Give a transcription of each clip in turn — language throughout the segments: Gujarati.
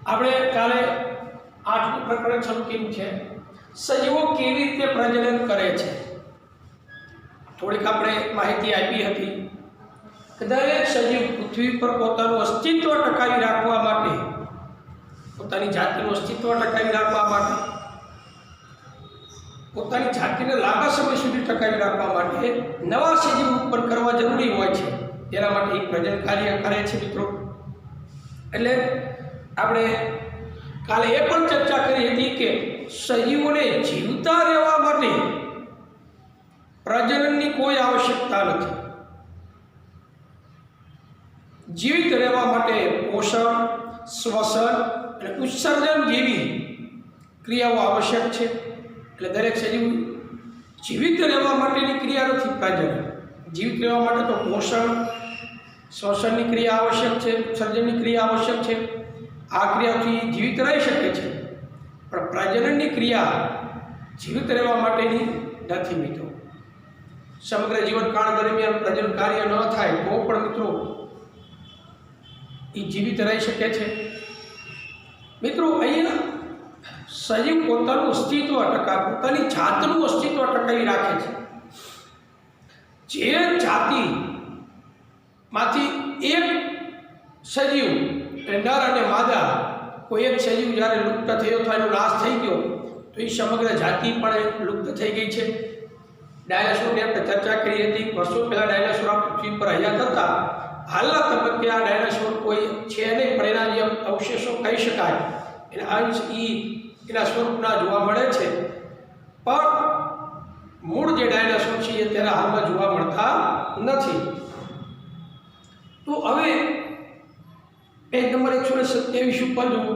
આપણે કાલે 8મું પ્રકરણ શરૂ કર્યું છે। સજીવો કેવી રીતે પ્રજનન કરે છે થોડીક આપણે માહિતી આપી હતી કે દરેક સજીવ પૃથ્વી પર પોતાનું અસ્તિત્વ ટકાવી રાખવા માટે, પોતાની જાતિનું અસ્તિત્વ ટકાવી રાખવા માટે, પોતાની જાતિને લાંબા સમય સુધી ટકાવી રાખવા માટે નવા સજીવ ઉત્પન્ન કરવા જરૂરી હોય છે। તેના માટે એક પ્રજનન કાર્ય કરે છે મિત્રો। એટલે આપણે કાલે એ પણ ચર્ચા કરી હતી કે સજીવોને જીવતા રહેવા માટે પ્રજનનની કોઈ આવશ્યકતા નથી। જીવિત રહેવા માટે પોષણ, શ્વસન અને ઉત્સર્જન જેવી ક્રિયાઓ આવશ્યક છે। એટલે દરેક સજીવ જીવિત રહેવા માટેની ક્રિયા નથી પ્રજનન। જીવિત રહેવા માટે તો પોષણ, શ્વસનની ક્રિયા આવશ્યક છે, ઉત્સર્જનની ક્રિયા આવશ્યક છે। આ ક્રિયાથી જીવિત રહી શકે છે, પણ પ્રજનનની ક્રિયા જીવિત રહેવા માટેની નથી મિત્રો। સમગ્ર જીવનકાળ દરમિયાન પ્રજનન કાર્ય ન થાય તો પણ મિત્રો એ જીવિત રહી શકે છે। મિત્રો અહીંયા સજીવ પોતાનું અસ્તિત્વ પોતાની જાતનું અસ્તિત્વ ટકાવી રાખે છે। જે જાતિમાંથી એક સજીવ નર અને માદા કોઈ એક સજીવ જ્યારે લુપ્ત થયો અથવા એનો નાશ થઈ ગયો તો એ સમગ્ર જાતિ પણ લુપ્ત થઈ ગઈ છે। ડાયનાસોરની આપણે ચર્ચા કરી હતી। વર્ષો પહેલાં ડાયનાસોર આ પૃથ્વી પર હયાત હતા। હાલના તબક્કે આ ડાયનાસોર કોઈ છે નહીં, પણ એના જે અવશેષો કહી શકાય એના અંશ એના સ્વરૂપના જોવા મળે છે, પણ મૂળ જે ડાયનાસોર છે એ ત્યારે હાલમાં જોવા મળતા નથી। તો હવે પેજ નંબર 127 ઉપર જુઓ।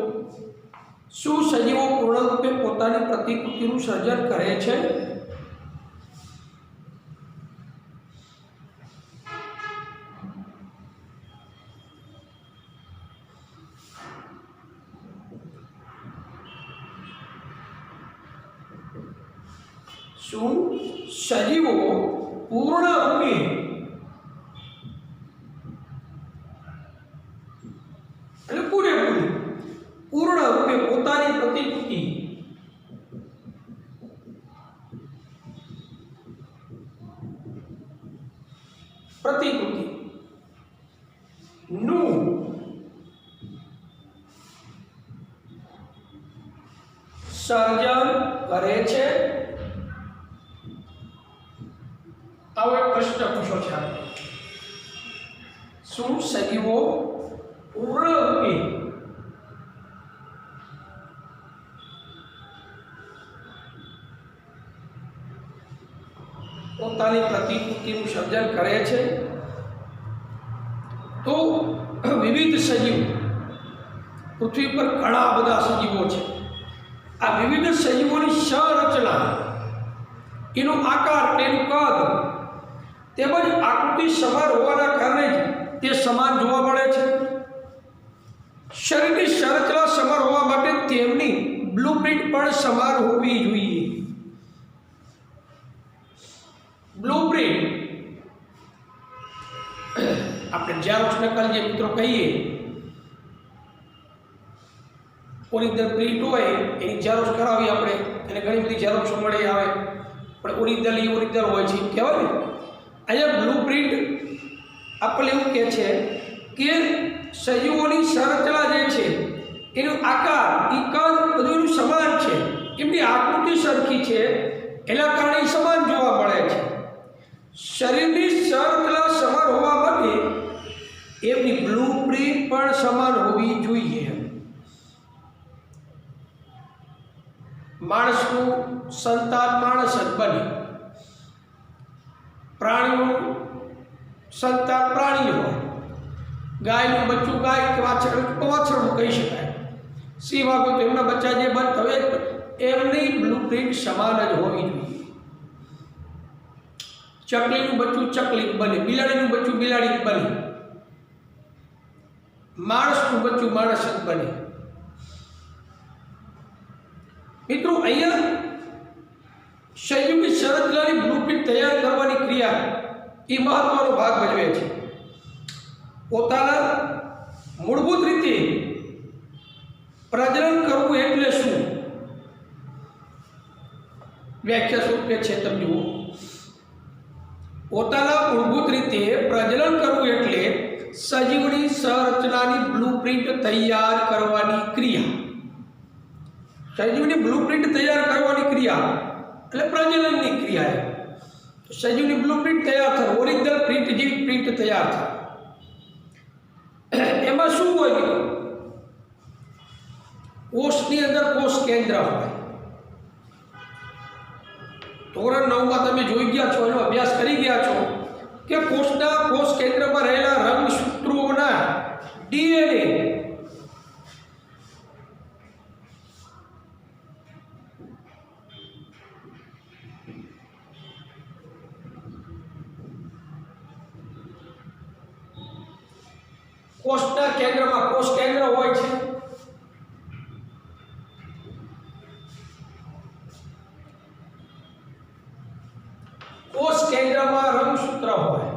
શું સજીવો પૂર્ણરૂપે પોતાની પ્રતિકૃતિનું સર્જન કરે છે? શું સજીવો પૂર્ણરૂપે પૂર્ણરૂપે પોતાની પ્રતિકૃતિ નું સર્જન કરે છે? આવો એક પ્રશ્ન પૂછો છે આપણે। શું સજીવો પૂર્ણરૂપે પોતાની પ્રતિકૃતિનું સર્જન કરે છે? તો વિવિધ સજીવ પૃથ્વી પર ઘણા બધા સજીવો છે। આ વિવિધ સજીવોની સંરચના, એનો આકાર, તેનું કદ તેમજ આકૃતિ સમાન હોવાના કારણે જ તે સમાન જોવા મળે છે। શરીરની સંરચના સમાન હોવા માટે તેમની બ્લુપ્રિન્ટ પણ સમાન હોવી જોઈએ। બ્લુપ્રિન્ટ આપણે ઝેરોક્સ નકલ જે મિત્રો કહીએ, ઓરિજિનલ પ્રિન્ટ હોય એની ઝેરોક્સ કરાવી આપણે, એને ઘણી બધી ઝેરોક્સ મળી આવે, પણ ઓરિજિનલ હોય છે કહેવાય ને। અહીંયા બ્લુપ્રિન્ટ આપણે એવું કહે છે કે સજીવોની સંરચના જે છે, એનો આકાર, એ કદ બધું એનું સમાન છે, એમની આકૃતિ સરખી છે, એના કારણે સમાન જોવા મળે છે। શરીરની સંરચના સમાન હોવા માટે એમની બ્લુપ્રિન્ટ પણ સમાન હોવી જોઈએ। માણસનું સંતાન માણસ જ બને, પ્રાણીનું સંતાન પ્રાણી હોય, ગાયનું બચ્ચું ગાય કે વાછરડું કહી શકાય। સિંહ વાઘો તો એમના બચ્ચા જે બનતા હોય એમની બ્લુપ્રિન્ટ સમાન જ હોવી જોઈએ। ચકલીનું બચ્ચું ચકલી બને, બિલાડીનું બચ્ચું બિલાડી બને, માણસનું બચ્ચું માણસ જ બને। મિત્રો અહીંયા સજીવની સંરચનાની બ્લુપ્રિન્ટ તૈયાર કરવાની ક્રિયા એ મહત્વનો ભાગ ભજવે છે। પોતાના મૂળભૂત રીતે પ્રજનન કરવું એટલે શું? વ્યાખ્યા સ્વરૂપે છે, તમે જુઓ. પોતાના મૂળભૂત રીતે પ્રજનન કરવું એટલે સજીવની સંરચનાની બ્લુપ્રિન્ટ તૈયાર કરવાની ક્રિયા. સજીવની બ્લુપ્રિન્ટ તૈયાર કરવાની ક્રિયા એટલે પ્રજનનની ક્રિયા. સજીવની બ્લુપ્રિન્ટ તૈયાર થાય, ઓરિજિનલ પ્રિન્ટ જેવી પ્રિન્ટ તૈયાર થાય. એમાં શું હોય? કોષની અંદર કોષ કેન્દ્ર હોય. ધોરણ 9માં તમે જોઈ ગયા છો, એનો અભ્યાસ કરી ગયા છો કે કોષ કેન્દ્રમાં રહેલા રંગસૂત્રોના ડીએનએ કોષના કેન્દ્રમાં કોષ કેન્દ્ર હોય છે. કોષ કેન્દ્રમાં રંગસૂત્ર હોય.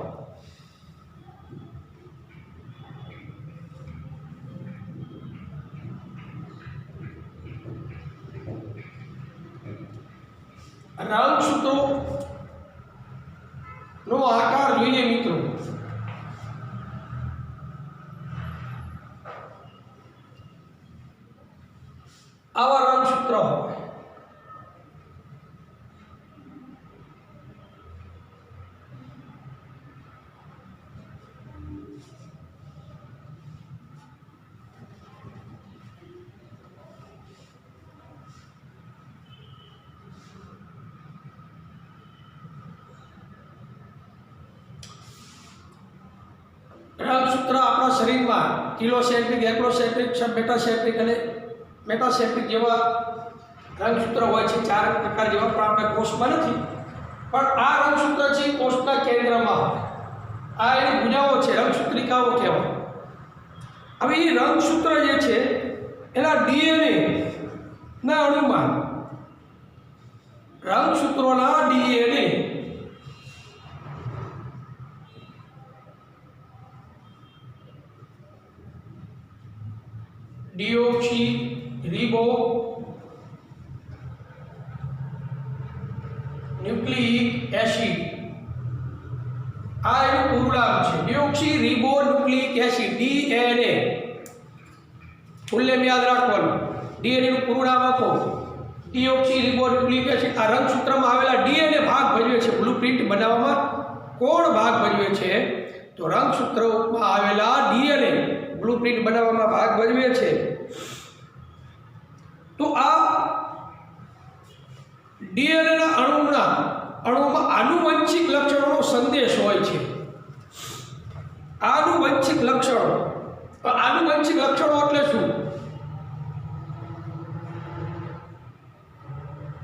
રંગસૂત્રો નો આકાર જોઈએ મિત્રો. આવા રંગસૂત્ર હોય. રંગસૂત્ર આપણા શરીરમાં કિલોસેન્ટ્રિક, એક્રોસેન્ટ્રિક, મેટાસેન્ટ્રિક અને મેટાસેન્ટ્રિક જેવા રંગસૂત્ર હોય છે. 4 પ્રકાર જેવા, પણ આપણા કોષમાં નથી. પણ આ રંગસૂત્ર છે કોષના કેન્દ્રમાં હોય. આ એની ભુજાઓ છે, રંગસૂત્રિકાઓ કહેવાય. હવે એ રંગસૂત્ર જે છે એના ડીએનએ ના અણુમાં રંગસૂત્રોના DNA deoxy ribo nucleic acid, આ એનું પૂરું નામ છે. Deoxy ribo nucleic acid, DNA. Full name યાદ રાખવાનું. ડીએનએ નું પૂરું નામ આપો, ડિઓક્સી રિબો ન્યુક્લિક એસિડ. આ રંગસૂત્રમાં આવેલા ડીએનએ ભાગ ભજવે છે. બ્લુપ્રિન્ટ બનાવવામાં કોણ ભાગ ભજવે છે? તો રંગસૂત્રમાં આવેલા ડીએનએ બ્લુપ્રિન્ટ બનાવવામાં ભાગ ભજવે છે. તો આ ડીએનએ ના અણુમાં આનુવંશિક લક્ષણોનો સંદેશ હોય છે. આનુવંશિક લક્ષણો. આનુવંશિક લક્ષણો એટલે શું?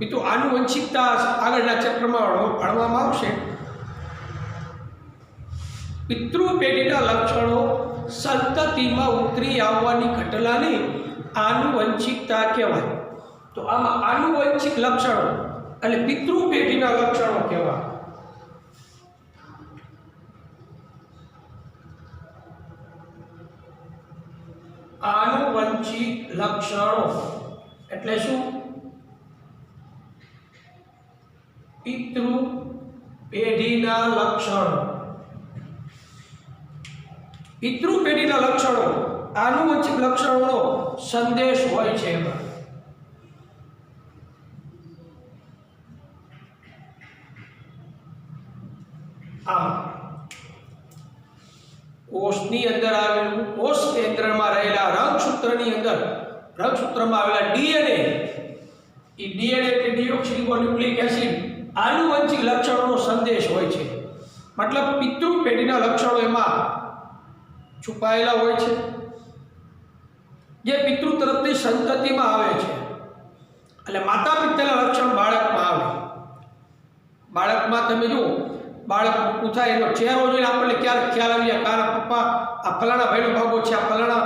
મિત્રો, આનુવંશિકતા આગળના ચેપ્ટરમાં ભણવામાં આવશે. પિતૃ પેઢીના લક્ષણો સંતતિમાં ઉતરી આવવાની ઘટનાને આનુવંશિકતા કહેવાય. તો આમાં આનુવંશિક લક્ષણો એટલે પિતૃ પેઢીના લક્ષણો કહેવાય. આનુવંશિક લક્ષણો એટલે શું? પિતૃ પેઢીના લક્ષણો. પિતૃ પેઢીના લક્ષણો આનુવંશિક લક્ષણોનો સંદેશ હોય છે. એમાં કોષની અંદર આવેલું કોષ કેન્દ્રમાં રહેલા રંગસૂત્રની અંદર રંગસૂત્રમાં આવેલા ડીએનએ, એ ડીએનએ એટલે ડિઓક્સીરિબોન્યુક્લિક એસિડ, આનુવંશિક લક્ષણોનો સંદેશ હોય છે. મતલબ પિતૃ પેઢીના લક્ષણો એમાં છુપાયેલા હોય છે, જે પિતૃ તરફથી સંતતિમાં આવે છે. એટલે માતા પિતાના લક્ષણ બાળકમાં આવે. બાળકમાં તમે જુઓ, બાળક મોટું થાય એનો ચહેરો જોઈને આપણને ક્યારેક ખ્યાલ આવી જાય, કાના પપ્પા આ ફલાણા ભાઈનો ભાગો છે, આ ફલાણા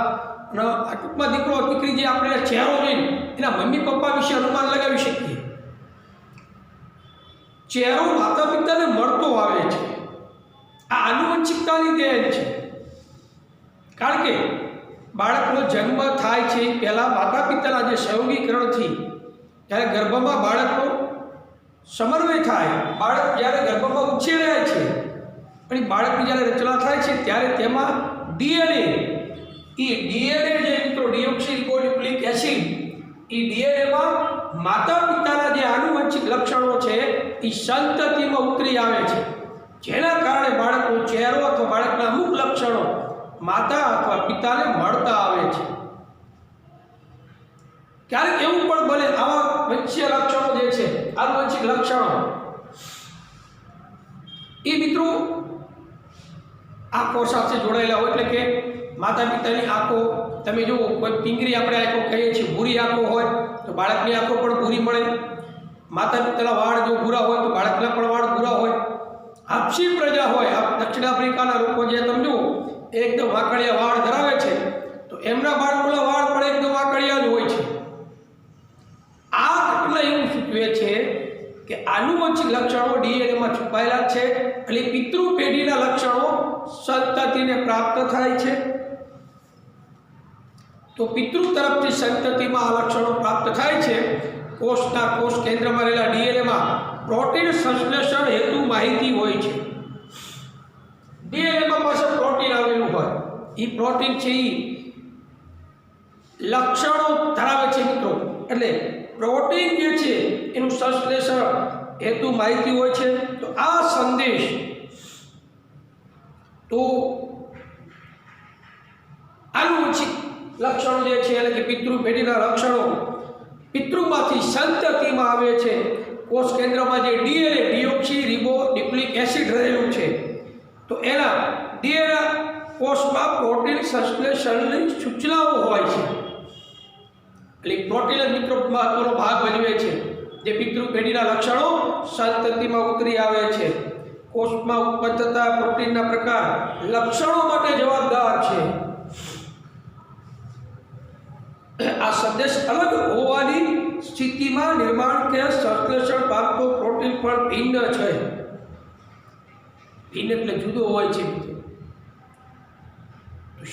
ટૂંકમાં દીકરો દીકરી જે આપણે ચહેરો જોઈને એના મમ્મી પપ્પા વિશે અનુમાન લગાવી શકીએ. ચહેરો માતા પિતાને મળતો આવે છે. આ આનુવંશિકતાની દેન છે. કારણ કે બાળકનો જન્મ થાય છે પહેલાં માતા પિતાના જે સંયોગીકરણથી જ્યારે ગર્ભમાં બાળકનો સમન્વય થાય, બાળક જ્યારે ગર્ભમાં ઉછેરાય છે અને બાળકની જ્યારે રચના થાય છે ત્યારે તેમાં ડીએનએ જે મિત્રો ડીઓક્સીરિબોન્યુક્લિક એસિડ, એ ડીએનએમાં માતા પિતાના જે આનુવંશિક લક્ષણો છે એ સંતતિમાં ઉતરી આવે છે, જેના કારણે બાળકનો ચહેરો અથવા બાળકના અમુક લક્ષણો માતા અથવા પિતાને મળતા આવે છે. ક્યારેક એવું પણ બને આવા વંશીય લક્ષણો જે છે, આનુવંશિક લક્ષણો, એ મિત્રો આંખો સાથે જોડાયેલા હોય. એટલે કે માતા પિતાની આંખો, તમે જુઓ કોઈ પિંગરી આપણે આંખો કહીએ છીએ, ભૂરી આંખો હોય તો બાળકની આંખો પણ ભૂરી મળે. માતા પિતાના વાળ જો ભૂરા હોય તો બાળકના પણ વાળ ભૂરા હોય. આપસી પ્રજા હોય, દક્ષિણ આફ્રિકાના લોકો જે તમે જુઓ એકદમ વાંકડિયા વાળ ધરાવે છે તો એમના બાળકોના વાળ પણ એકદમ વાંકડિયા જ હોય છે. આ ઘટના એવું સૂચવે છે કે આનુવંશિક લક્ષણો ડીએનએમાં છુપાયેલા છે અને પિતૃ પેઢીના લક્ષણો સંતતિને પ્રાપ્ત થાય છે. તો પિતૃ તરફથી સંતતિમાં આ લક્ષણો પ્રાપ્ત થાય છે. કોષના કોષ કેન્દ્રમાં રહેલા ડીએનએમાં પ્રોટીન સંશ્લેષણ હેતુ માહિતી હોય છે. ડીએનએમાં પાસે પ્રોટીન આવેલું હોય, એ પ્રોટીન છે એ લક્ષણો ધરાવે છે મિત્રો. એટલે પ્રોટીન જે છે એનું સંશ્લેષણ હેતુ માહિતી હોય છે. તો આ સંદેશ તો આનુવંશિક લક્ષણો જે છે એટલે કે પિતૃ પેઢીના લક્ષણો પિતૃમાંથી સંતતિમાં આવે છે. કોષ કેન્દ્રમાં જે ડીએનએ ડીઓક્સીરિબોન્યુક્લિક એસિડ રહેલું છે તો એના ડીએનએ કોષમાં પ્રોટીન સંશ્લેષણની સૂચનાઓ હોય છે. એટલે પ્રોટીન જ મિત્રો મહત્વનો ભાગ ભજવે છે, જે પિતૃ પેઢીના લક્ષણો સંતતિમાં ઉતરી આવે છે. કોષમાં ઉત્પન્ન થતા પ્રોટીનના પ્રકાર લક્ષણો માટે જવાબદાર છે. આ સંદેશ અલગ હોવાની સ્થિતિમાં નિર્માણ કે સંશ્લેષણ પામતો પ્રોટીન પણ ભિન્ન છે. ભિન્ન એટલે જુદો હોય છે મિત્રો.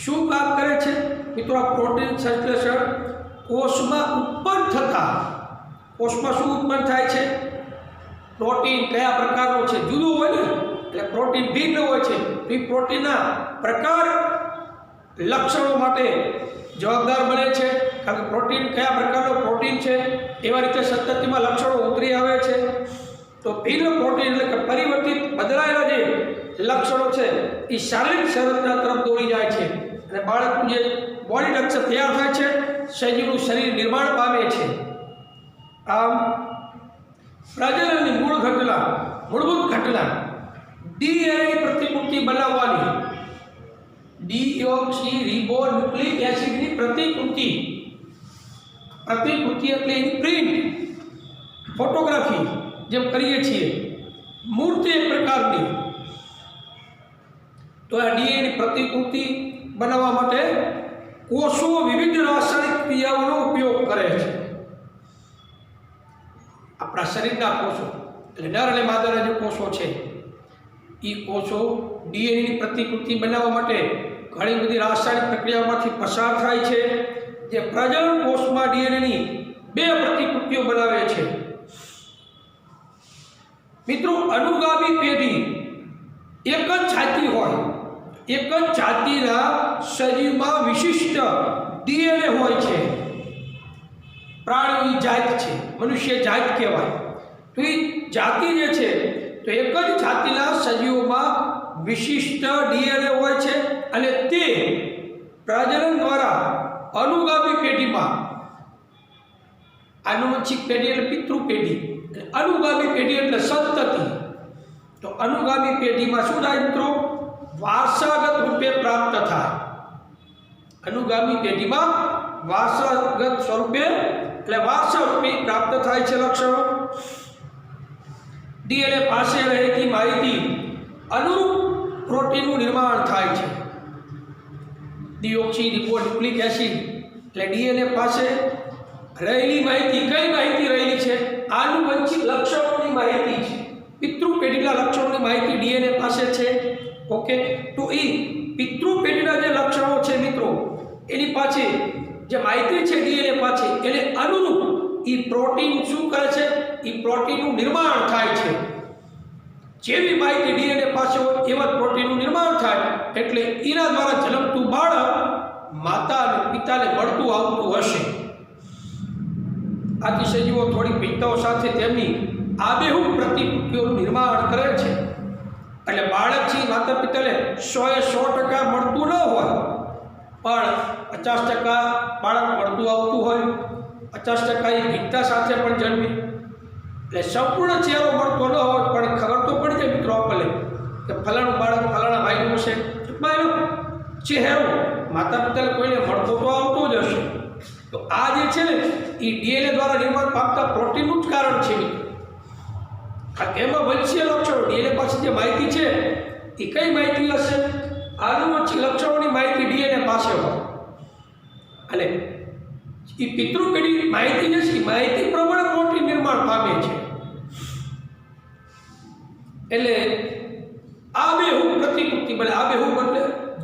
શું કામ કરે છે મિત્રો? આ પ્રોટીન સંશ્લેષણ કોષમાં ઉત્પન્ન થતા, કોષમાં શું ઉત્પન્ન થાય છે? પ્રોટીન કયા પ્રકારનો છે? જુદો હોય ને, એટલે પ્રોટીન ભિન્ન હોય છે. તો એ પ્રોટીનના પ્રકાર લક્ષણો માટે જવાબદાર બને છે. કારણ કે પ્રોટીન કયા પ્રકારનો પ્રોટીન છે એવા રીતે સંતતિમાં લક્ષણો ઉતરી આવે છે. તો ભિન્ન પ્રોટીન એટલે કે પરિવર્તિત બદલાયેલા જે લક્ષણો છે એ શારીરિક સંરચના તરફ દોરી જાય છે અને બાળકનું જે બોડી સ્ટ્રક્ચર તૈયાર થાય છે, સજીવનું શરીર નિર્માણ પામે છે. આમ પ્રજનનની મૂળભૂત ઘટના ડીએનએની પ્રતિકૃતિ બનાવવાની, ડીઓક્સીરિબોન્યુક્લિક એસિડની પ્રતિકૃતિ એટલે એની પ્રિન્ટ, ફોટોગ્રાફી જેમ કરીએ છીએ, મૂર્તિ એક પ્રકારની. તો આ ડીએનએની પ્રતિકૃતિ બનાવવા માટે કોષો વિવિધ રાસાયણિક ક્રિયાઓનો ઉપયોગ કરે છે. આપણા શરીરના કોષો એટલે નર અને માદાના જે કોષો છે એ કોષો ડીએનએની પ્રતિકૃતિ બનાવવા માટે ઘણી બધી રાસાયણિક પ્રક્રિયાઓમાંથી પસાર થાય છે, જે પ્રજનન કોષમાં ડીએનએની 2 પ્રતિકૃતિઓ બનાવે છે. મિત્રો, અનુગામી પેઢી એક જ જાતિ હોય, એક જ જાતિના શરીરમાં વિશિષ્ટ ડીએનએ હોય છે. પ્રાણીની જાત છે, મનુષ્ય જાત કહેવાય. તો એ જાતિ જે છે તો એક જ જાતિના સજીવોમાં વિશિષ્ટ ડીએનએ હોય છે અને તે પ્રજનન દ્વારા અનુગામી પેઢીમાં, આનુવંશિક પેઢી એટલે પિતૃ પેઢી, અનુગામી પેઢી એટલે સંતતિ. તો અનુગામી પેઢીમાં શું થાય મિત્રો? વારસાગત રૂપે પ્રાપ્ત થાય. અનુગામી પેઢીમાં વારસાગત સ્વરૂપે એટલે વારસા રૂપે પ્રાપ્ત થાય છે લક્ષણો. ડીએનએ પાસે રહેતી માહિતી અનુરૂપ પ્રોટીનનું નિર્માણ થાય છે. ડીઓક્સીરિબોન્યુક્લિક એસિડ એટલે ડીએનએ પાસે રહેલી માહિતી, કઈ માહિતી રહેલી છે? આનુવંશિક લક્ષણોની માહિતી છે. પિતૃ પેઢીના લક્ષણોની માહિતી ડીએનએ પાસે છે. ઓકે, તો એ પિતૃ પેઢીના જે લક્ષણો છે મિત્રો એની જે માહિતી છે ડીએનએ પાછી એને અનુરૂપ એ પ્રોટીન શું કરે છે, એ પ્રોટીનનું નિર્માણ થાય છે. જેવી માહિતી ડીએનએ પાસે હોય એવા પ્રોટીનનું નિર્માણ થાય એટલે એના દ્વારા જન્મતું બાળક માતા અને પિતાને મળતું આવતું હશે. આથી સજીવો થોડી ભિન્નતાઓ સાથે તેમની આબેહૂબ પ્રતિકૃતિઓનું નિર્માણ કરે છે. એટલે બાળક છે માતા પિતાને 100% મળતું ન હોય પણ 50% બાળક મળતું આવતું હોય, 50% એ ભિન્નતા સાથે પણ જન્મે. એટલે સંપૂર્ણ ચહેરો મળતો ન હોય પણ ખબર તો પડી જાય મિત્રો આપણને કે ફલાણું બાળક ફલાણા ભાઈનું છે, એનો ચહેરો માતા પિતાને કોઈને મળતો તો આવતો જ હશે. તો આ જે છે ને એ ડીએનએ દ્વારા નિર્માણ પામતા પ્રોટીનનું જ કારણ છે. એમાં વંશીય લક્ષણો ડીએનએ પાસે જે માહિતી છે એ કઈ માહિતી હશે? આનુવંશિક લક્ષણોની માહિતી ડીએનએ પાસે હોય અને એ પિતૃપેઢી માહિતી જે છે માહિતી પ્રમાણે પ્રોટીન નિર્માણ પામે છે. એટલે આબેહૂબ પ્રતિકૃતિ બને. આબેહૂબ એટલે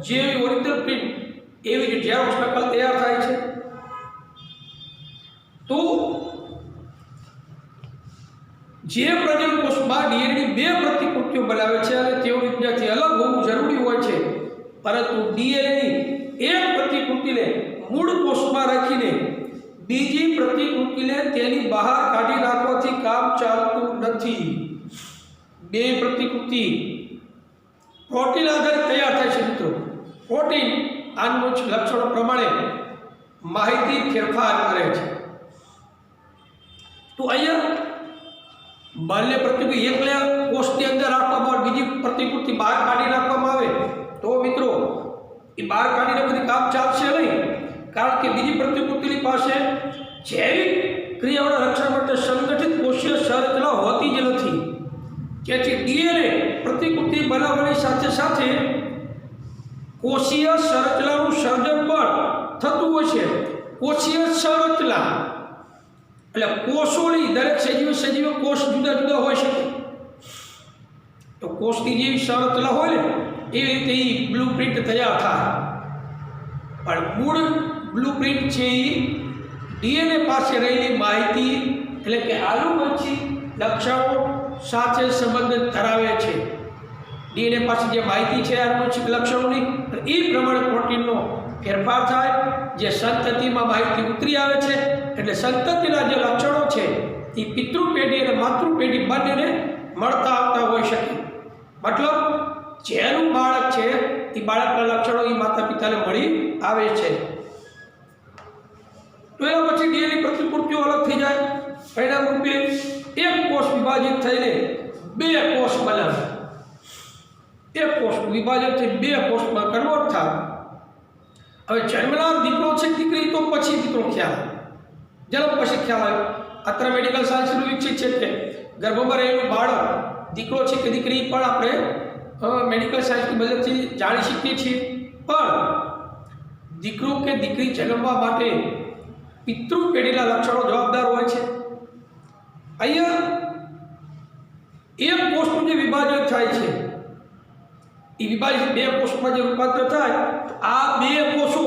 જેવી ઓરિજિનલ પ્રિન્ટ એવી જ ઝેરોક્સ નકલ તૈયાર થાય છે. તો જે પ્રજનન કોષમાં ડીએનએની 2 પ્રતિકૃતિઓ બનાવે છે અને તેઓ એકબીજાથી અલગ હોવું જરૂરી હોય છે, પરંતુ ડીએનએની એક પ્રતિકૃતિને મૂળ કોષમાં રાખીને બીજી પ્રતિકૃતિને તેની બહાર કાઢી નાખવાથી કામ ચાલતું નથી. 2 પ્રતિકૃતિ પ્રોટીન આધારિત તૈયાર થાય છે મિત્રો. પ્રોટીન આનુવંશિક લક્ષણો પ્રમાણે માહિતી ફેરફાર કરે છે. તો અહીંયા બાહ્ય પ્રતિકૃતિ એકલા કોષની અંદર રાખવામાં આવે, બીજી પ્રતિકૃતિ બહાર કાઢી નાખવામાં આવે તો મિત્રો એ બહાર કાઢીને બધી કામ ચાલશે નહીં. કારણ કે બીજી પ્રતિકૃતિની પાસે જૈવિક ક્રિયાઓના રક્ષણ માટે સંગઠિત કોષીય સંરચના હોતી જ નથી. તેથી ડીએનએ પ્રતિકૃતિ બનાવવાની સાથે સાથે કોષીય સંરચનાનું સર્જન પણ થતું હોય છે. કોષીય સંરચના એટલે કોષોની દરેક સજીવ કોષ જુદા જુદા હોઈ શકે. તો કોષની જેવી સંરચના હોય ને એવી રીતે એ બ્લુપ્રિન્ટ તૈયાર થાય. પણ મૂળ બ્લુપ્રિન્ટ છે એ ડીએનએ પાસે રહેલી માહિતી એટલે કે આનુવંશિક લક્ષણો સાથે સંબંધ ધરાવે છે. ડીએનએ પાસે જે માહિતી છે આનુવંશિક લક્ષણોની એ પ્રમાણે પ્રોટીનનો ફેરફાર થાય, જે સંતતિમાં માહિતી ઉતરી આવે છે. એટલે સંતતિના જે લક્ષણો છે એ પિતૃપેઢી અને માતૃપેઢી બંનેને મળતા આવતા હોઈ શકે. મતલબ જેનું બાળક છે એ બાળકના લક્ષણો એ માતા પિતાને મળી આવે છે. તો એના પછી ડીએનએ પ્રતિકૃતિઓ અલગ થઈ જાય. પરિણામ રૂપે એક કોષ વિભાજિત થઈને 2 કોષ બનાવે. એક કોષ વિભાજિત થઈ 2 કોષમાં કન્વર્ટ થાય. હવે જન્મનાર દીકરો છે દીકરી તો પછી દીકરો ખ્યાલ, જન્મ પછી ખ્યાલ આવ્યો. અત્યારે મેડિકલ સાયન્સનું વિકસિત છે કે ગર્ભમાં રહેલું બાળક દીકરો છે કે દીકરી પણ આપણે મેડિકલ સાયન્સની મદદથી જાણી શકીએ છીએ. પણ દીકરો કે દીકરી જન્મવા માટે પિતૃપેઢીના લક્ષણો જવાબદાર હોય છે. અહીંયા એક કોષનું જે વિભાજન થાય છે એ વિભાજિત 2 કોષમાં જે રૂપાંતર થાય આ 2 કોષો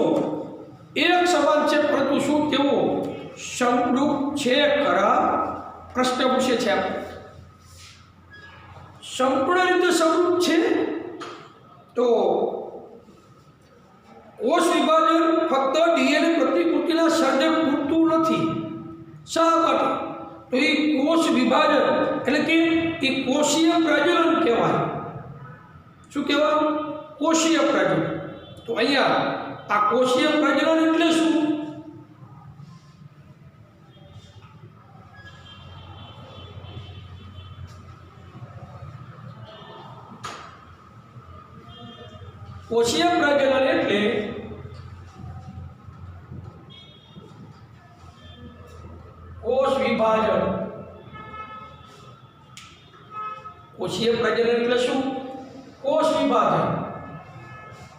એક સમાન છે પરંતુ શું તેઓ સમરૂપ છે ખરા? પ્રશ્ન પૂછે છે આપણે. સંપૂર્ણ રીતે સમરૂપ છે તો કોષ વિભાજન ફક્ત ડીએનએ પ્રતિકૃતિના સર્જન પૂરતું નથી. શા માટે? તો એ કોષ વિભાજન એટલે કે એ કોષીય પ્રજનન કહેવાય. શું કહેવાય? કોષીય પ્રજનન. તો અહીંયા આ કોષીય પ્રજનન એટલે શું? કોષીય પ્રજનન એટલે કોષ વિભાજન. કોષીય પ્રજનન એટલે શું? કોષ વિભાજન.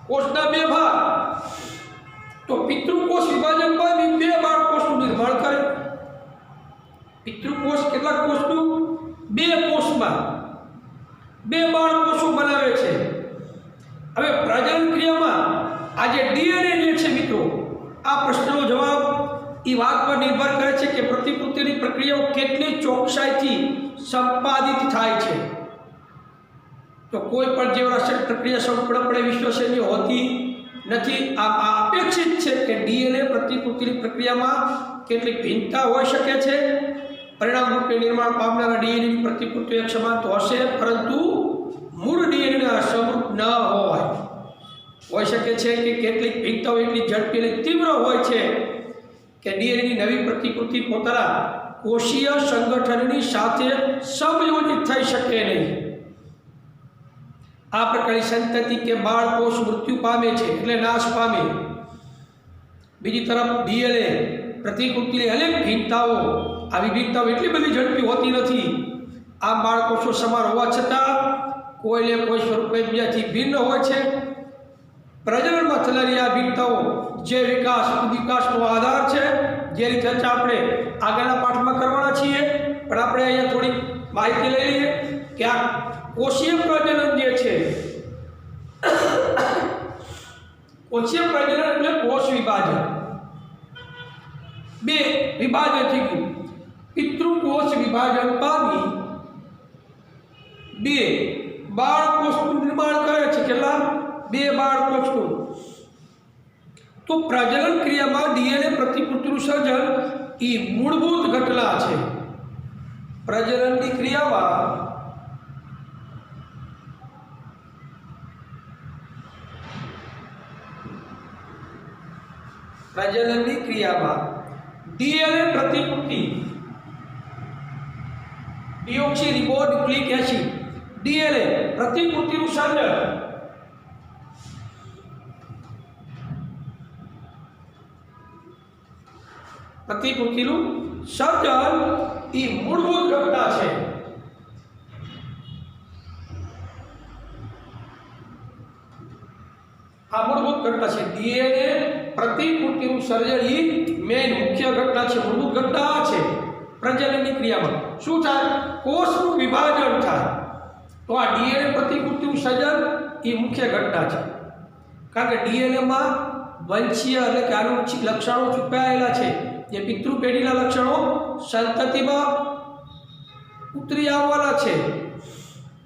કોષના 2 ભાગ. તો પિતૃકોષ વિભાજન બાદ 2 બાળકોષનું નિર્માણ કરે. પિતૃકોષ કેટલા કોષનું? 2 કોષમાં 2 બાળકોષો બનાવે છે. હવે પ્રજનન ક્રિયામાં આ જે ડીએનએ જે છે મિત્રો, આ પ્રશ્નનો જવાબ એ વાત પર નિર્ભર કરે છે કે પ્રતિકૃતિની પ્રક્રિયાઓ કેટલી ચોકસાઈથી સંપાદિત થાય છે। તો કોઈ પણ જીવરાસાયણિક પ્રક્રિયા સંપૂર્ણપણે વિશ્વસનીય હોતી નથી। આ અપેક્ષિત છે કે ડીએનએ પ્રતિકૃતિની પ્રક્રિયામાં કેટલીક ભિન્નતા હોઈ શકે છે। પરિણામ રૂપે નિર્માણ પામનારા ડીએનએની પ્રતિકૃતિ એક સમાન તો હશે, પરંતુ મૂળ ડીએનએ સમરૂપ ન હોઈ શકે છે કે કેટલીક ભિન્નતાઓ એટલી ઝડપી અને તીવ્ર હોય છે કે ડીએનએની નવી પ્રતિકૃતિ પોતાના કોષીય સંગઠનની સાથે સમયોજિત થઈ શકે નહીં। આ પ્રકારની સંતતિ કે બાળકોષ મૃત્યુ પામે છે, એટલે નાશ પામે। બીજી તરફ ડીએનએ પ્રતિકૃતિની અનેક ભિન્નતાઓ, આ વિભિન્નતાઓ એટલી બધી ઝડપી હોતી નથી। આ બાળકોષો સમાન હોવા છતાં કોઈને કોઈ સ્વરૂપે એકબીજાથી ભિન્ન હોય છે। પ્રજનનમાં થનારી આ ભિન્નતાઓ જે વિકાસનો આધાર છે, જેની ચર્ચા આપણે આગળના પાઠમાં કરવાના છીએ, પણ આપણે અહીંયા થોડી માહિતી લઈ લઈએ કે આ કોષીય પ્રજનન જે છે, કોષીય પ્રજનન એટલે કોષ વિભાજન। બે વિભાજન થઈ ગયું, પિતૃકોષ વિભાજન પામી બે બાળકોષનું નિર્માણ કરે છે। કેટલા? બે બાળકોષનું। તો પ્રજનન ક્રિયામાં ડીએનએ પ્રતિકૃતિનું સર્જન એ મૂળભૂત ઘટના છે। પ્રજનનની ક્રિયામાં ડીએનએ પ્રતિકૃતિ ડીઓક્સીરીબોન્યુક્લિક એસિડ ડીએનએ પ્રતિકૃતિનું સર્જન એ મૂળભૂત ઘટના છે। આ મૂળભૂત ઘટના છે। ડીએનએ પ્રતિકૃતિનું સર્જન એ મેઇન મુખ્ય ઘટના છે, મૂળભૂત ઘટના છે। પ્રજનનની ક્રિયામાં શું થાય? કોષનું વિભાજન થાય। તો આ ડીએનએ પ્રતિકૃતિનું સર્જન એ મુખ્ય ઘટના છે, કારણ કે ડીએનએમાં વંશીય એટલે કે આનુવંશિક લક્ષણો છુપાયેલા છે। જે પિતૃ પેઢીના લક્ષણો સંતતિમાં ઉતરી આવવાના છે।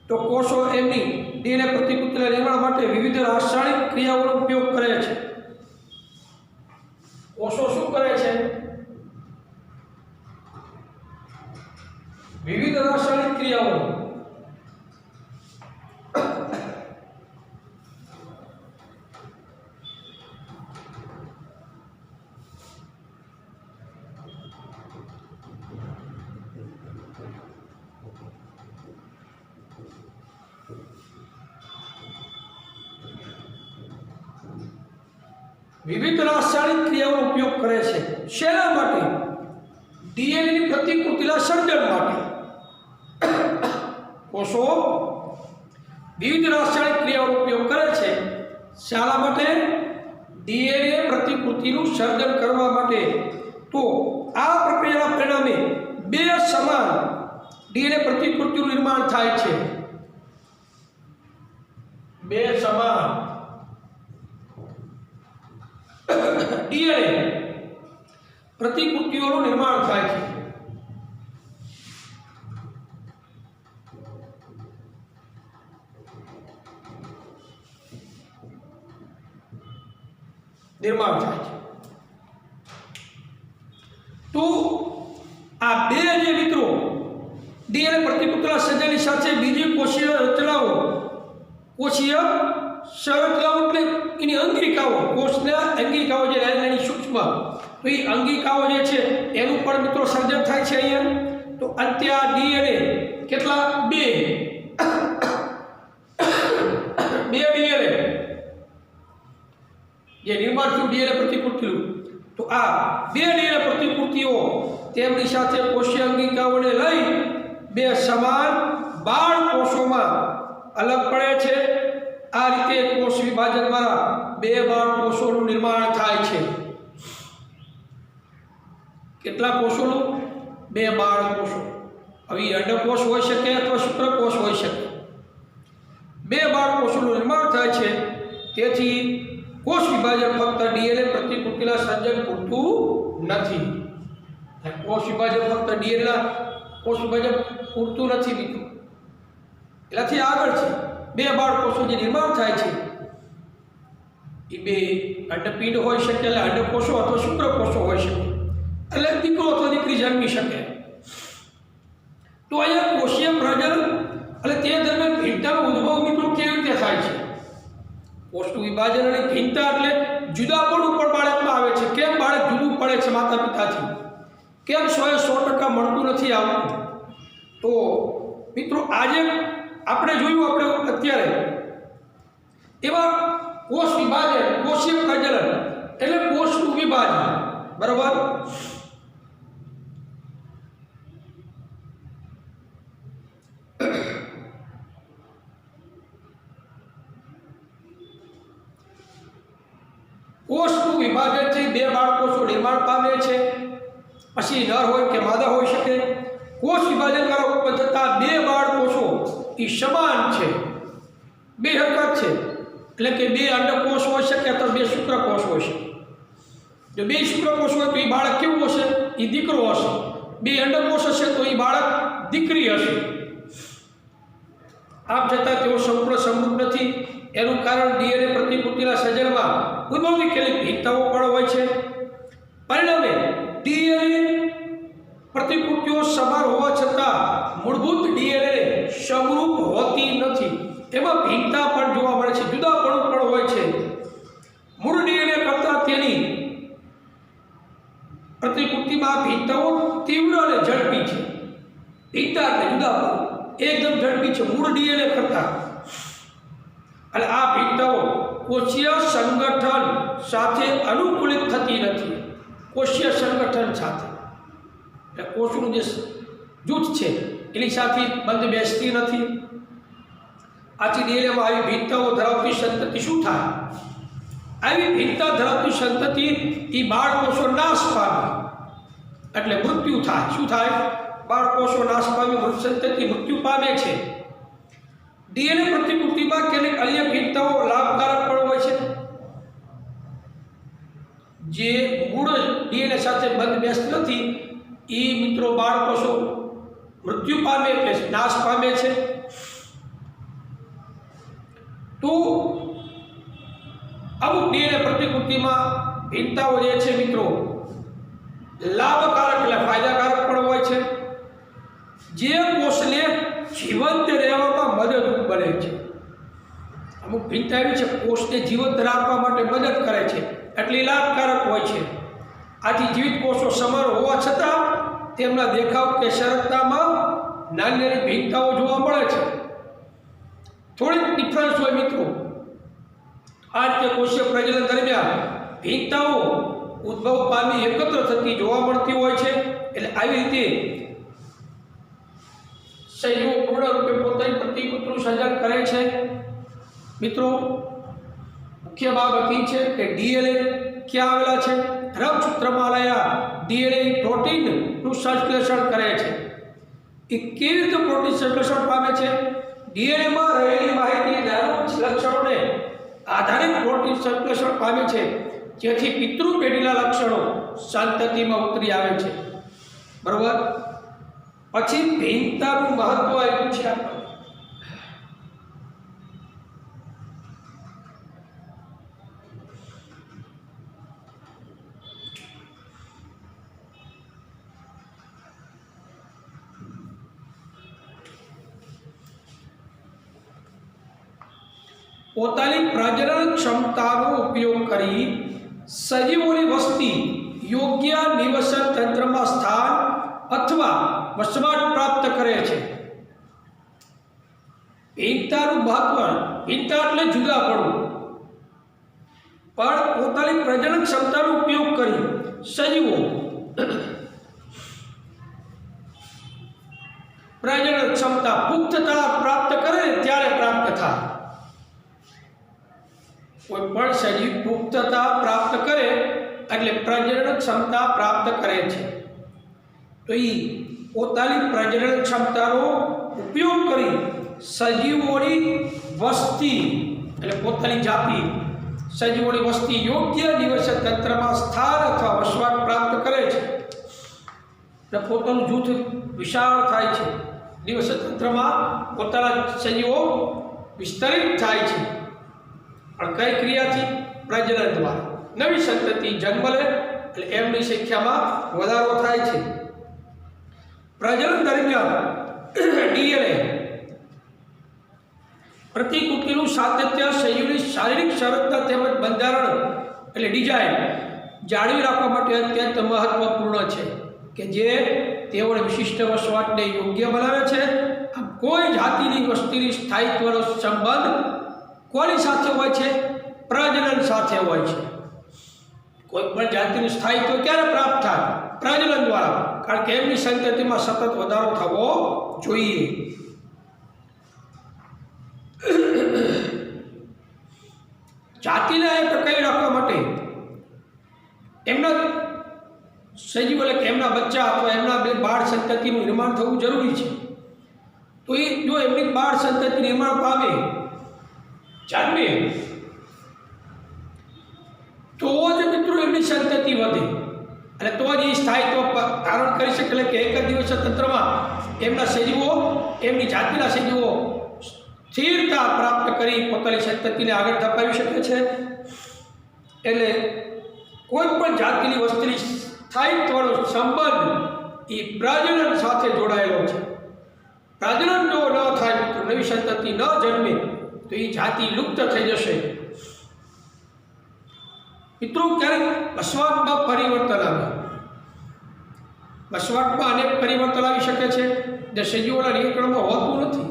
તો કોષો એમની ડીએનએ પ્રતિકૃતિના નિર્માણ માટે વિવિધ રાસાયણિક ક્રિયાઓનો ઉપયોગ કરે છે। કોષો શું કરે છે? વિવિધ રાસાયણિક ક્રિયાઓ ક્રિયાઓનો ઉપયોગ કરે છે। શેના માટે? ડીએનએની પ્રતિકૃતિના સર્જન માટે। કોષો વિવિધ રાસાયણિક ક્રિયાઓનો ઉપયોગ કરે છે। શાના માટે? ડીએનએ પ્રતિકૃતિનું સર્જન કરવા માટે। તો આ પ્રક્રિયાના પરિણામે બે સમાન ડીએનએ પ્રતિકૃતિનું નિર્માણ થાય છે। બે સમાન ડીએનએ પ્રતિકૃતિઓનું નિર્માણ થાય છે। તો આ બે જે મિત્રો ડીએનએ પ્રતિકૃતિના સર્જનની સાથે બીજી કોષીય સંરચનાઓ એટલે એની અંગિકાઓ, કોષના અંગિકાઓ જે નાની સૂક્ષ્મ, તો એ અંગિકાઓ જે છે એનું પણ મિત્રો સર્જન થાય છે અહીંયા। તો અંતે આ ડીએનએ કેટલા? બે ડીએનએ જે નિર્માણ થયું ડીએનએ પ્રતિકૃતિનું, તો આ બે ડીએનએ પ્રતિકૃતિઓ તેમની સાથે કોષીય અંગિકાઓને લઈ બે સમાન બાળ કોષોમાં અલગ પડે છે। આ રીતે કોષ વિભાજન દ્વારા બે બાળ કોષોનું નિર્માણ થાય છે। કેટલા કોષોનું? બે બાળ કોષો। હવે અંડકોષ હોઈ શકે અથવા શુક્રકોષ હોઈ શકે। બે બાળ કોષોનું નિર્માણ થાય છે। તેથી કોષ વિભાજન ફક્ત ડીએનએ પ્રતિકૃતિ પ્રતિકૃતિના સર્જન પૂરતું નથી. કોષ વિભાજન ફક્ત ડીએનએના કોષ વિભાજન પૂરતું નથી મિત્રો, એનાથી આગળ છે બે બાળકોષો જે નિર્માણ થાય છે એ બે અંડપિંડ હોઈ શકે, એટલે અંડકોષો અથવા શુક્રકોષો હોઈ શકે, એટલે દીકરો અથવા દીકરી જન્મી શકે. તો અહીંયા કોષીય પ્રજનન અને તે દરમિયાન ભિન્નતાનો ઉદ્ભવ મિત્રો કેવી રીતે થાય છે? કોષનું વિભાજન અને ભિન્નતા એટલે જુદાપણું પણ બાળકમાં આવે છે. કેમ બાળક જુદું પડે છે માતા પિતાથી? કેમ 100% મળતું નથી આવતું? તો મિત્રો આજે આપણે જોયું, આપણે અત્યારે એવા કોષ વિભાજન, કોષીય પ્રજનન એટલે કોષનું વિભાજન, બરાબર? કોષનું વિભાજન થી બે બાળકોષો નિર્માણ પામે છે, પછી નર હોય કે માદા હોઈ શકે. કોષ વિભાજન દ્વારા ઉત્પન્ન થતા બે બાળકોષો એ સમાન છે, બે હરકત છે, એટલે કે બે અંડકોષ હોઈ શકે અથવા બે શુક્રકોષ હોઈ શકે. જો બે શુક્રકોષ હોય તો એ બાળક કેવું હશે? એ દીકરો હશે. બે અંડકોષ હશે તો એ બાળક દીકરી હશે. આમ છતાં તેઓ સંપૂર્ણ સમૃદ્ધ નથી. એનું કારણ ડીએનએ પ્રતિકૃતિના સર્જનમાં ઉદ્ભવી કેટલીક ભિન્નતાઓ પણ હોય છે. પરિણામે ડીએનએ પ્રતિકૃતિઓ સમાન હોવા છતાં મૂળભૂત ડીએનએ સમરૂપ હોતી નથી. એમાં ભિન્નતા પણ જોવા મળે છે, જુદાપણું પણ હોય છે. મૂળ ડીએનએ કરતાં તેની પ્રતિકૃતિમાં ભિન્નતાઓ તીવ્ર અને ઝડપી છે. ભિન્નતા એટલે જુદાપણું એકદમ ઝડપી છે મૂળ ડીએનએ કરતાં. અને આ ભિન્નતાઓ કોષીય સંગઠન સાથે અનુકૂલિત થતી નથી. કોષીય સંગઠન સાથે એટલે કોષનું જે જૂથ છે એની સાથે બંધ બેસતી નથી. આથી ડીએનએમાં આવી ભિન્નતાઓ ધરાવતી સંતતિ શું થાય? આવી ભિન્નતા ધરાવતી સંતતિ એ બાળકોષો નાશ પામે એટલે મૃત્યુ થાય. શું થાય? બાળકોષો નાશ પામી સંતતિ મૃત્યુ પામે છે. ડીએનએ પ્રતિકૃતિમાં કેટલીક અન્ય ભિન્નતાઓ લાભકારક પણ હોય છે. જે મૂળ ડીએનએ સાથે બંધ બેસતી નથી એ મિત્રો બાળકોષો મૃત્યુ પામે એટલે નાશ પામે છે. તો અમુક ડીએનએ પ્રતિકૃતિમાં ભિન્નતાઓ જે છે મિત્રો લાભકારક એટલે ફાયદાકારક પણ હોય છે, જે કોષને જીવંત રહેવામાં મદદરૂપ બને છે. અમુક ભિન્નતા એવી છે કોષને જીવંત રાખવા માટે મદદ કરે છે, એટલે લાભકારક હોય છે. આથી જીવિત કોષો સમાન હોવા છતાં તેમના દેખાવ કે સંરચનામાં નાની નાની ભિન્નતાઓ જોવા મળે છે. થોડીક ડિફરન્સ હોય મિત્રો. આ રીતે કોષીય પ્રજનન દરમિયાન ભિન્નતાઓ ઉદ્ભવ પામી એકત્ર થતી જોવા મળતી હોય છે. એટલે આવી રીતે સજીવો પૂર્ણ રૂપે પોતાની પ્રતિકૃતિનું સર્જન કરે છે. મિત્રો મુખ્ય બાબત એ છે કે ડીએનએ ક્યાં આવેલા છે? રંગસૂત્રમાં આવેલા ડીએનએ પ્રોટીનનું સંશ્લેષણ કરે છે. એ કેવી રીતે પ્રોટીન સંશ્લેષણ પામે છે? ડીએનએમાં રહેલી માહિતી લક્ષણોને આધારે પ્રોટીન સંશ્લેષણ પામે છે, જેથી પિતૃ પેઢીના લક્ષણો સંતતિમાં ઉતરી આવે છે. બરોબર? પછી ભિન્નતાનું મહત્વ આપ્યું છે આપણે. પોતાની પ્રજનન ક્ષમતાનો ઉપયોગ કરી સજીવોની વસ્તી યોગ્ય નિવસન તંત્રમાં સ્થાન અથવા વસવાટ પ્રાપ્ત કરે છે. ભિન્નતાનું મહત્વ, ભિન્નતા એટલે જુદાપણું, પણ પોતાની પ્રજનન ક્ષમતાનો ઉપયોગ કરી સજીવો પ્રજનન ક્ષમતા પુખ્તતા પ્રાપ્ત કરે ત્યારે પ્રાપ્ત થાય. કોઈ પણ સજીવ પુખ્તતા પ્રાપ્ત કરે એટલે પ્રજનન ક્ષમતા પ્રાપ્ત કરે છે. તો એ પોતાની પ્રજનન ક્ષમતાનો ઉપયોગ કરી સજીવોની વસ્તી એટલે પોતાની જાતિ સજીવોની વસ્તી યોગ્ય નિવસન તંત્રમાં સ્થાન અથવા વસવાટ પ્રાપ્ત કરે છે અને પોતાનું જૂથ વિશાળ થાય છે, નિવસન તંત્રમાં પોતાના સજીવો વિસ્તરિત થાય છે, પણ કઈ ક્રિયાથી? પ્રજનન દ્વારા. નવી સંતતિ જન્મ લે એટલે એમની સંખ્યામાં વધારો થાય છે. પ્રજનન દરમિયાન ડીએનએ પ્રતિકૃતિનું સાતત્ય સજીવની શારીરિક શરતના તેમજ બંધારણ એટલે ડિઝાઇન જાળવી રાખવા માટે અત્યંત મહત્વપૂર્ણ છે કે જે તેઓને વિશિષ્ટ વસવાટને યોગ્ય બનાવે છે. આમ કોઈ જાતિની વસ્તીની સ્થાયિત્વનો સંબંધ કોની સાથે હોય છે? પ્રજનન સાથે હોય છે. કોઈ પણ જાતિનું સ્થાયિત્વ ક્યારે પ્રાપ્ત થાય? પ્રજનન દ્વારા, કારણ કે એમની સંતતિમાં સતત વધારો થવો જોઈએ. જાતિને ટકાવી રાખવા માટે એમના સજીવ એટલે કે એમના બચ્ચા અથવા એમના બાળ સંતતિનું નિર્માણ થવું જરૂરી છે. તો એ જો એમની બાળ સંતતિ નિર્માણ પામે, જન્મે, તો જ મિત્રો એમની સંતતિ વધે અને તો જ એ સ્થાયિત્વ ધારણ કરી શકે. એટલે કે એક જ દિવસ તંત્રમાં એમના સજીવો, એમની જાતિના સજીવો સ્થિરતા પ્રાપ્ત કરી પોતાની સંતતિને આગળ ધપાવી શકે છે. એટલે કોઈ પણ જાતિની વસ્તુની સ્થાયિત્વનો સંબંધ એ પ્રજનન સાથે જોડાયેલો છે. પ્રજનન જો ન થાય મિત્રો, નવી સંતતિ ન જન્મે, તો એ જાતિ લુપ્ત થઈ જશે. મિત્રો ક્યારેક વસવાટમાં પરિવર્તન આવે. વસવાટમાં અનેક પરિવર્તન આવી શકે છે જે સજીવોના નિયંત્રણમાં હોતું નથી.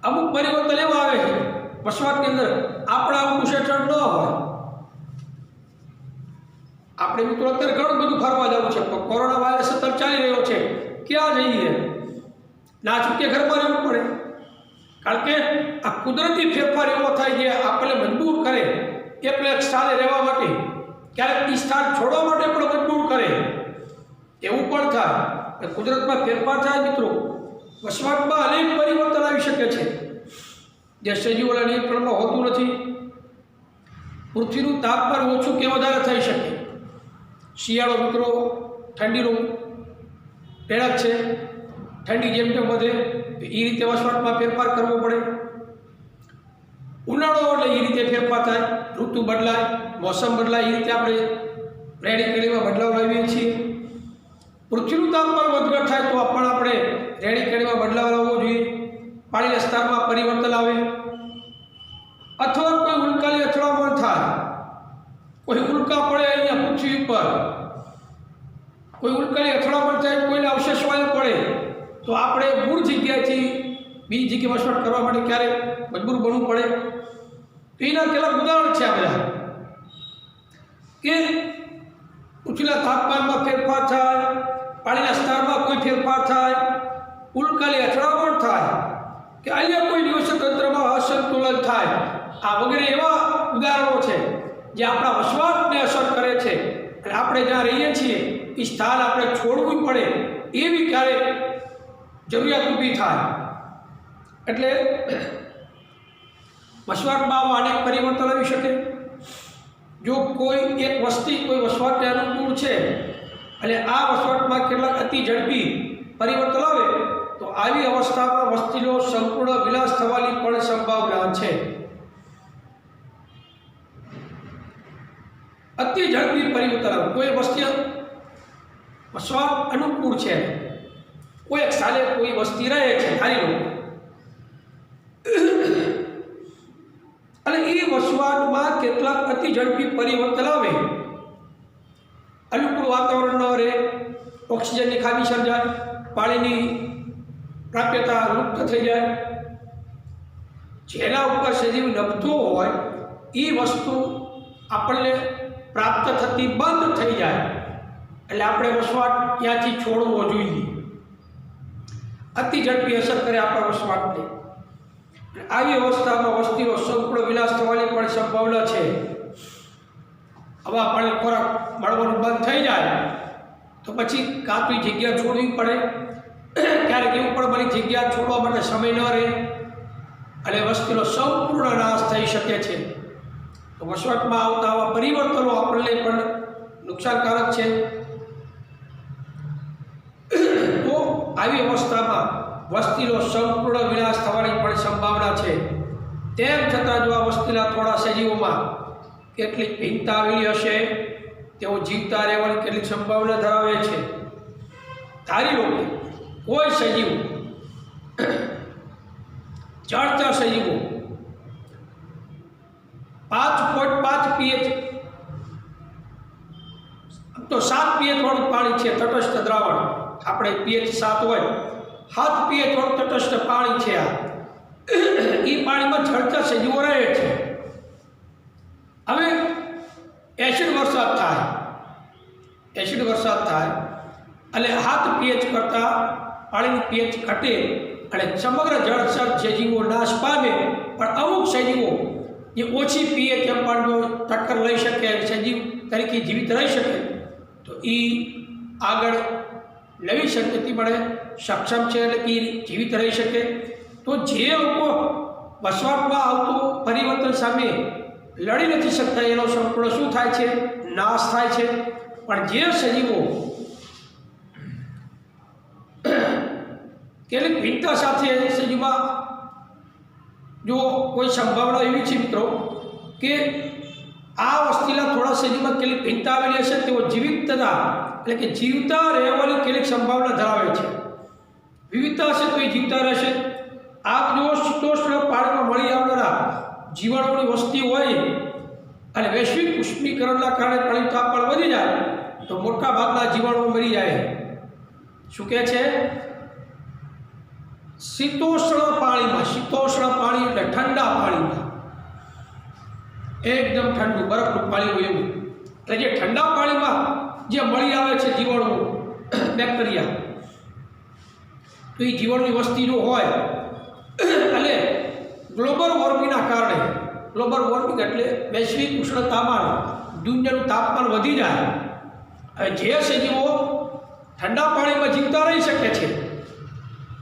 અમુક પરિવર્તન એવા આવે છે વસવાટની અંદર આપણા અંકુશ હેઠળ ન હોય. આપણે મિત્રો અત્યારે ઘણું બધું ફરવા જવું છે, પણ કોરોના વાયરસ અત્યારે ચાલી રહ્યો છે, ક્યાં જઈએ? ના છૂટકે ઘરમાં રહેવું પડે, કારણ કે આ કુદરતી ફેરફાર એવો થાય જે આપણને મજબૂર કરે એટલે એક સ્થાને રહેવા માટે, ક્યારેક એ સ્થાન છોડવા માટે પણ મજબૂર કરે, એવું પણ થાય. કુદરતમાં ફેરફાર થાય મિત્રો, વસવાટમાં અનેક પરિવર્તન આવી શકે છે જે સજીવોના નિયંત્રણમાં હોતું નથી. પૃથ્વીનું તાપમાન ઓછું કે વધારે થઈ શકે. શિયાળો મિત્રો ઠંડીનું પ્રેરક છે, ઠંડી જેમ જેમ વધે એ રીતે વસવાટમાં ફેરફાર કરવો પડે. ઉનાળો એટલે એ રીતે ફેરફાર થાય, ઋતુ બદલાય, મોસમ બદલાય, એ રીતે આપણે રહેણી કહેણીમાં બદલાવ લાવીએ છીએ. પૃથ્વીનું તાપમાન વધઘટ થાય તો પણ આપણે રહેણી કહેણીમાં બદલાવ લાવવો જોઈએ. પાણીના સ્તરમાં પરિવર્તન આવે, અથવા કોઈ ઉલ્કાની અથડામણ થાય, કોઈ ઉલ્કા પડે અહીંયા પૃથ્વી ઉપર, કોઈ ઉલ્કાની અથડામણ થાય, કોઈના અવશેષ વાયુ પડે, તો આપણે મૂળ જગ્યાએથી બીજી જગ્યાએ વસવાટ કરવા માટે ક્યારેક મજબૂર બનવું પડે. તો એના કેટલાક ઉદાહરણ છે આ બધા કે પૃથ્વીના તાપમાનમાં ફેરફાર થાય, પાણીના સ્તરમાં કોઈ ફેરફાર થાય, ઉલ્કાની અથડામણ થાય, કે અન્ય કોઈ નિવસન તંત્રમાં અસંતુલન થાય. આ વગેરે એવા ઉદાહરણો છે જે આપણા વસવાટને અસર કરે છે અને આપણે જ્યાં રહીએ છીએ એ સ્થાન આપણે છોડવું પડે એવી ક્યારેક જરૂરિયાત ઊભી થાય. એટલે વસવાટમાં અનેક પરિવર્તન આવી શકે. જો કોઈ એક વસ્તી કોઈ વસવાટને અનુકૂળ છે અને આ વસવાટમાં કેટલાક અતિ ઝડપી પરિવર્તન આવે તો આવી અવસ્થામાં વસ્તીનો સંપૂર્ણ વિનાશ થવાની પણ સંભાવના છે. અતિ ઝડપી પરિવર્તન આવે, કોઈ વસ્તી વસવાટ અનુકૂળ છે, કોઈ એક સ્થાને કોઈ વસ્તી રહે છે, ધારી લો, અને એ વસવાટમાં કેટલાક અતિ ઝડપી પરિવર્તન આવે, અનુકૂળ વાતાવરણ ન રહે, ઓક્સિજનની ખામી સર્જાય, પાણીની પ્રાપ્યતા લુપ્ત થઈ જાય, જેના ઉપર સજીવ નભતો હોય એ વસ્તુ આપણને પ્રાપ્ત થતી બંધ થઈ જાય, એટલે આપણે વસવાટ ત્યાંથી છોડવો જોઈએ. અતિ ઝડપી અસર કરે આપણા વસવાટને. આવી અવસ્થામાં વસ્તીનો સંપૂર્ણ વિનાશ થવાની પણ સંભાવના છે. હવા પાણી ખોરાક મળવાનું બંધ થઈ જાય તો પછી કાં તો જગ્યા છોડવી પડે, ક્યારેક એવું પણ બની જગ્યા છોડવા માટે સમય ન રહે અને વસ્તીનો સંપૂર્ણ નાશ થઈ શકે છે. તો વસવાટમાં આવતા આવા પરિવર્તનો આપણને પણ નુકસાનકારક છે. તો આવી અવસ્થામાં વસ્તીનો સંપૂર્ણ વિનાશ થવાની પણ સંભાવના છે. તેમ છતાં જો આ વસ્તીના થોડા સજીવોમાં કેટલીક ભિન્નતા આવેલી હશે, તેઓ જીવતા રહેવાની કેટલીક સંભાવના ધરાવે છે. ધારી લો કે કોઈ સજીવ, જળચર સજીવો 5.5 pH તો 7 pH વાળું પાણી છે, તટસ્થ દ્રાવણ. આપણે pH 7 હોય, 7 pH વાળું તટસ્થ પાણી છે. આ એ પાણીમાં જળચર સજીવો રહે છે. હવે એસિડ વરસાદ થાય અને 7 pH કરતાં પાણીની pH ઘટે અને સમગ્ર જળચર સજીવો નાશ પામે. પણ અમુક સજીવો જે ઓછી pH પાણીનો ટક્કર લઈ શકે, સજીવ તરીકે જીવિત રહી શકે, તો એ આગળ નવી સંતતિ મળે સક્ષમ છે, એટલે કે જીવિત રહી શકે. તો જે લોકો વસવાટમાં આવતું પરિવર્તન સામે લડી નથી શકતા, એનો સંપૂર્ણ શું થાય છે? નાશ થાય છે. પણ જે સજીવો કેટલીક ભિન્નતા સાથે સજીવમાં જો કોઈ સંભાવના એવી છે મિત્રો કે આ વસ્તીના થોડા સજીવમાં કેટલીક ભિન્નતા આવેલી હશે, તેઓ જીવિતતા એટલે કે જીવતા રહેવાની કેટલીક સંભાવના ધરાવે છે. વિવિધતા હશે તો એ જીવતા રહેશે. આપ જો શીતોષ્ણ પાણીમાં મળી આવનારા જીવાણુઓની વસ્તી હોય અને વૈશ્વિક ઉષ્મીકરણના કારણે પાણીનું તાપમાન વધી જાય તો મોટા ભાગના જીવાણુઓ મરી જાય. શું કહે છે? શીતોષ્ણ પાણી એટલે ઠંડા પાણીમાં, એકદમ ઠંડુ બરફનું પાણી હોય એવું. એટલે જે ઠંડા પાણીમાં જે મળી આવે છે જીવાણુઓ, બેક્ટેરિયા, તો એ જીવાણુની વસ્તી જો હોય અને ગ્લોબલ વોર્મિંગના કારણે, ગ્લોબલ વોર્મિંગ એટલે વૈશ્વિક ઉષ્ણતામાન, દુનિયાનું તાપમાન વધી જાય. હવે જે સજીવો ઠંડા પાણીમાં જીવતા રહી શકે છે,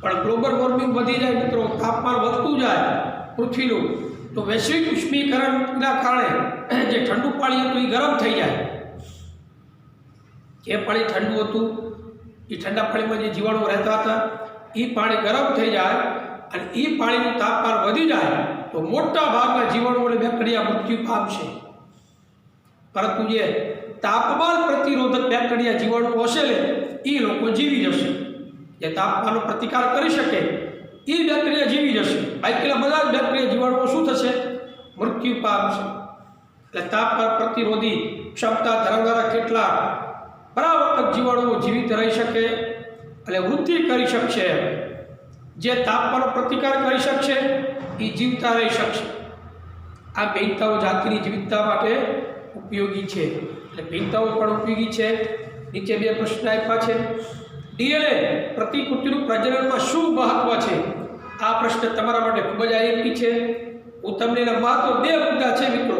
પણ ગ્લોબલ વોર્મિંગ વધી જાય મિત્રો, તાપમાન વધતું જાય પૃથ્વીનું, તો વૈશ્વિક ઉષ્મીકરણના કારણે જે ઠંડુ પાણી હતું એ ગરમ થઈ જાય. જે પાણી ઠંડુ હતું એ ઠંડા પાણીમાં જે જીવાણુઓ રહેતા હતા એ પાણી ગરમ થઈ જાય અને એ પાણીનું તાપમાન વધી જાય તો મોટા ભાગના જીવાણુઓને બેક્ટેરિયા મૃત્યુ પામશે. પરંતુ જે તાપમાન પ્રતિરોધક બેક્ટેરિયા જીવાણુઓ હશે ને એ લોકો જીવી જશે. જે તાપમાનનો પ્રતિકાર કરી શકે એ બેક્ટેરિયા જીવી જશે. બાકીના બધા જ બેક્ટેરિયા જીવાણુઓ શું થશે? મૃત્યુ પામશે. એટલે તાપમાન પ્રતિરોધી ક્ષમતા ધરાવનારા કેટલાક પરાવર્તક જીવાણુઓ જીવિત રહી શકે અને વૃદ્ધિ કરી શકશે. જે તાપમાનનો પ્રતિકાર કરી શકશે એ જીવતા રહી શકશે. આ ભિન્નતાઓ જાતિની જીવિતતા માટે ઉપયોગી છે. એટલે ભિન્નતાઓ પણ ઉપયોગી છે. નીચે 2 પ્રશ્ન આપ્યા છે. ડીએનએ પ્રતિકૃતિનું પ્રજનનમાં શું મહત્વ છે? આ પ્રશ્ન તમારા માટે ખૂબ જ આઈએમપી છે. હું તમને એના મહત્વ 2 મુદ્દા છે મિત્રો.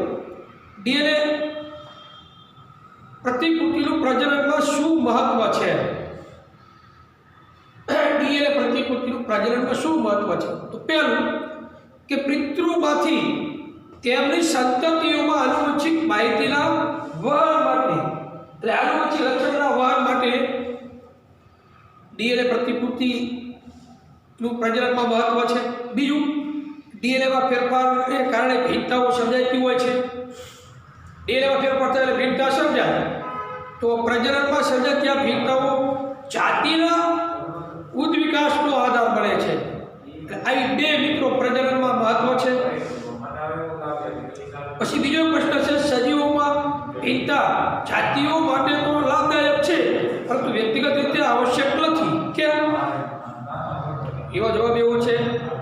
ડીએનએ પ્રતિકૃતિનું પ્રજનનમાં શું મહત્વ છે? ડીએનએ પ્રતિકૃતિનું પ્રજનનમાં શું મહત્વ છે? તો પહેલું કે પિતૃમાંથી તેમની સંતતિઓમાં આનુવંશિક માહિતીના વહન માટે, એટલે આનુવંશિક લક્ષણોના વહન માટે ડીએનએ પ્રતિકૃતિનું પ્રજનનમાં મહત્વ છે. બીજું, ડીએનએમાં ફેરફારને કારણે ભિન્નતાઓ સર્જાતી હોય છે. ડીએનએમાં ફેરફાર થાય એટલે ભિન્નતા સર્જાય, તો પ્રજનનમાં સર્જાતી આ ભિન્નતાઓ જાતિના ઉદ્વિકાસનો આધાર બને છે. આવી 2 મિત્રો પ્રજનનમાં મહત્વ છે. પછી બીજો પ્રશ્ન છે, સજીવોમાં ભિન્નતા જાતિઓ માટે તો લાભદાયક છે પરંતુ વ્યક્તિગત રીતે આવશ્યક નથી. કેમ? એવો જવાબ એવો છે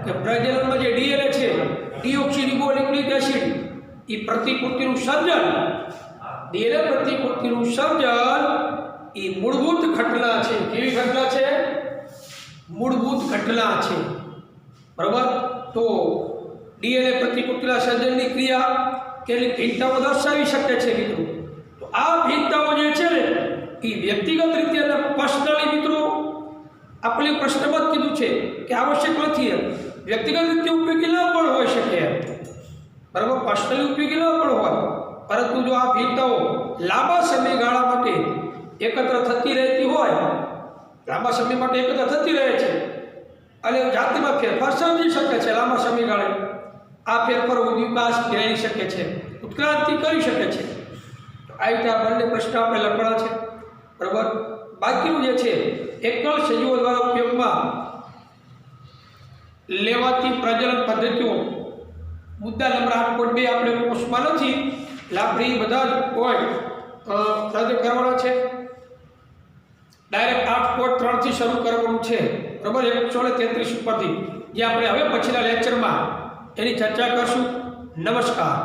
કે પ્રજનનમાં જે ડીએનએ છે, ડીઓક્સીરિબોન્યુક્લિક એસિડ, એ પ્રતિકૃતિનું સર્જન, ડીએનએ પ્રતિકૃતિનું સર્જન એ મૂળભૂત ઘટના છે. કેવી ઘટના છે? મૂળભૂત ઘટના છે. બરાબર? તો ડીએનએ પ્રતિકૃતિના સર્જનની ક્રિયા કેટલીક ભિન્નતાઓ દર્શાવી શકે છે મિત્રો. તો આ ભિન્નતાઓ જે છે ને એ વ્યક્તિગત રીતે અને પર્સનલી મિત્રો આપણે પ્રશ્નમાં કીધું છે કે આવશ્યક નથી. એમ વ્યક્તિગત રીતે ઉપયોગી ન પણ હોઈ શકે. બરાબર, પર્સનલી ઉપયોગી ન પણ હોય, પરંતુ જો આ ભિન્નતાઓ લાંબા સમયગાળા માટે એકત્ર થતી રહેતી હોય, લાંબા સમય માટે એકત્ર થતી રહે છે અને જાતિમાં ફેરફાર સર્જી શકે છે લાંબા સમયગાળે, આ ફેરફારો વિકાસ કરી શકે છે, ઉત્ક્રાંતિ કરી શકે છે. આ રીતે આ બંને પ્રશ્ન આપણે લખવાના છે. બરાબર, બાકીનું જે છે એકલ સજીવો દ્વારા ઉપયોગમાં લેવાતી પ્રજનન પદ્ધતિઓ મુદ્દા નંબર 8.2 આપણે કોર્સમાં નથી, લાભરી બધા જ પોઈન્ટ રદ કરવાના છે. ડાયરેક્ટ 8.3 થી શરૂ કરવાનું છે. બરાબર, 133 ઉપરથી, જે આપણે હવે પછીના લેક્ચરમાં એની ચર્ચા કરશું. નમસ્કાર.